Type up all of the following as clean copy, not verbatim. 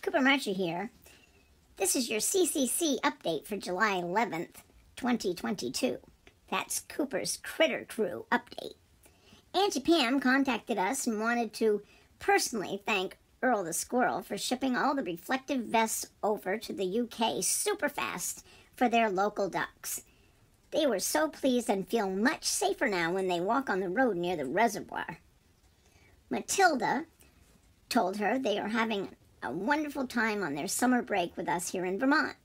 Cooper Marcher here. This is your CCC update for July 11th, 2022. That's Cooper's Critter Crew update. Auntie Pam contacted us and wanted to personally thank Earl the Squirrel for shipping all the reflective vests over to the UK super fast for their local ducks. They were so pleased and feel much safer now when they walk on the road near the reservoir. Matilda told her they are having a wonderful time on their summer break with us here in Vermont.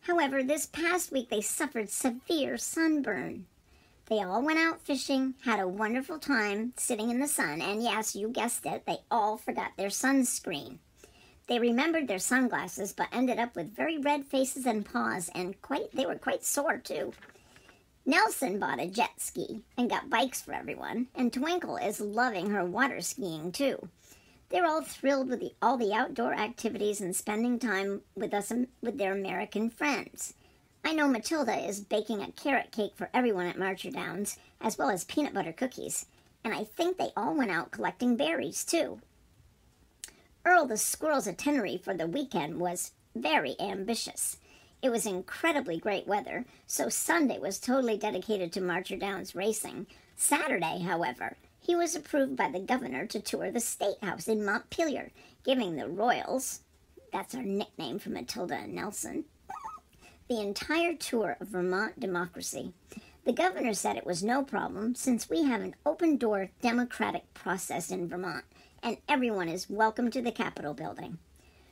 However, this past week they suffered severe sunburn. They all went out fishing, had a wonderful time sitting in the sun, and yes, you guessed it, they all forgot their sunscreen. They remembered their sunglasses, but ended up with very red faces and paws, and they were quite sore too. Nelson bought a jet ski and got bikes for everyone, and Twinkle is loving her water skiing too. They're all thrilled with all the outdoor activities and spending time with us and with their American friends. I know Matilda is baking a carrot cake for everyone at Marcher Downs, as well as peanut butter cookies, and I think they all went out collecting berries too. Earl the Squirrel's itinerary for the weekend was very ambitious. It was incredibly great weather, so Sunday was totally dedicated to Marcher Downs racing. Saturday, however, he was approved by the governor to tour the State House in Montpelier, giving the Royals, that's our nickname for Matilda and Nelson, the entire tour of Vermont democracy. The governor said it was no problem since we have an open-door democratic process in Vermont, and everyone is welcome to the Capitol building.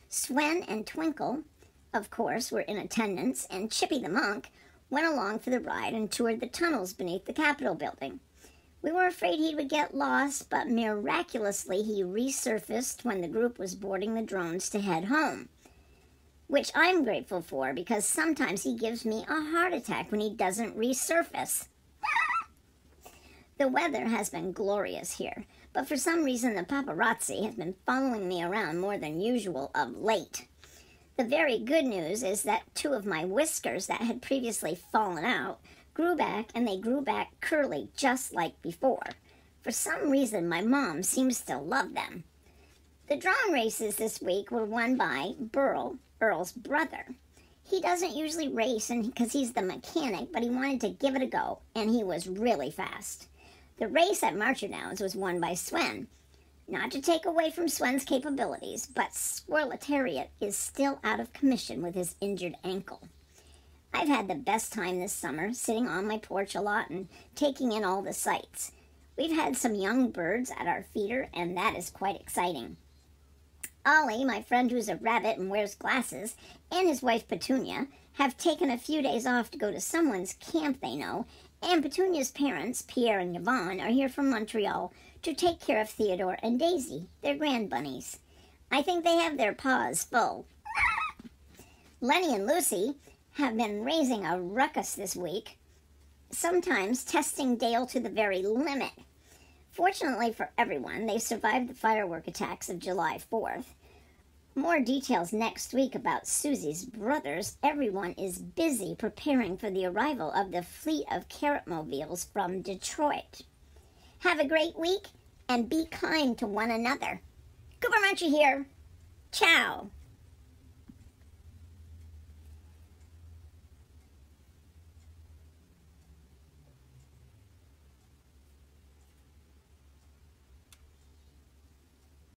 Swen and Twinkle, of course, were in attendance, and Chippy the Monk went along for the ride and toured the tunnels beneath the Capitol building. We were afraid he would get lost, but miraculously he resurfaced when the group was boarding the drones to head home, which I'm grateful for because sometimes he gives me a heart attack when he doesn't resurface. The weather has been glorious here, but for some reason the paparazzi has been following me around more than usual of late. The very good news is that two of my whiskers that had previously fallen out grew back, and they grew back curly just like before. For some reason, my mom seems to love them. The drone races this week were won by Burl, Earl's brother. He doesn't usually race because he's the mechanic, but he wanted to give it a go, and he was really fast. The race at Marcher Downs was won by Swen. Not to take away from Swen's capabilities, but Swirlitariat is still out of commission with his injured ankle. I've had the best time this summer, sitting on my porch a lot and taking in all the sights. We've had some young birds at our feeder, and that is quite exciting. Ollie, my friend who's a rabbit and wears glasses, and his wife Petunia have taken a few days off to go to someone's camp they know, and Petunia's parents, Pierre and Yvonne, are here from Montreal to take care of Theodore and Daisy, their grand bunnies. I think they have their paws full. Lenny and Lucy have been raising a ruckus this week, sometimes testing Dale to the very limit. Fortunately for everyone, they survived the firework attacks of July 4th. More details next week about Susie's brothers. Everyone is busy preparing for the arrival of the fleet of carrot-mobiles from Detroit. Have a great week, and be kind to one another. Cooper Marcher here. Ciao.